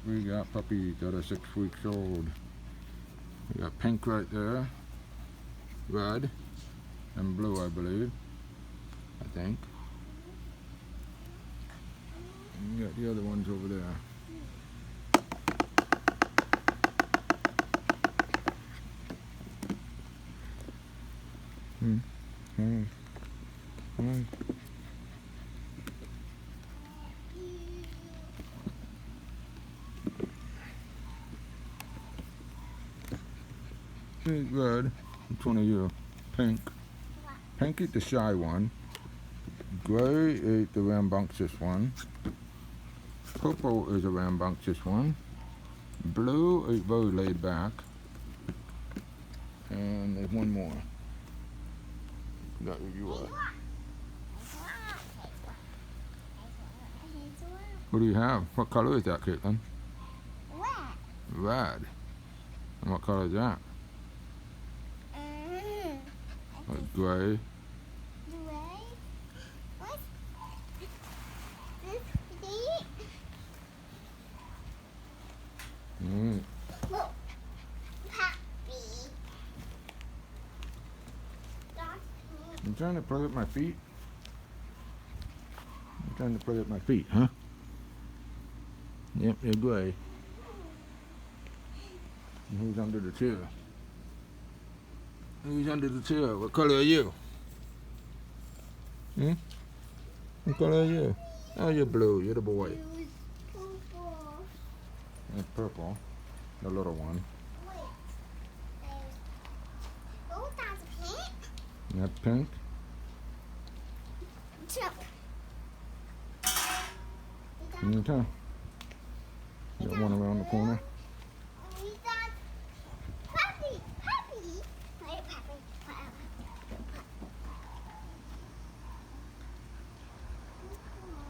we got puppies that are 6 weeks old. We got pink right there, red, and blue, I believe. I think. And you got the other ones over there. See, red. Which one are you? Pink. Pink is the shy one. Gray is the rambunctious one. Purple is a rambunctious one. Blue is very laid back. And there's one more. Forgot who you are. What do you have? What color is that, Caitlin? Red. Red. And what color is that? Gray. Gray? What? Look, puppy. You trying to play with my feet? You trying to play with my feet, huh? Yep, you're gray. And who's under the chair? Who's under the chair? What color are you? Hmm? What color are you? Oh, you're blue. You're the boy. Purple. And purple. The little one. Wait. Oh, that's pink. And that's pink. Jump. Okay. Got one around the corner.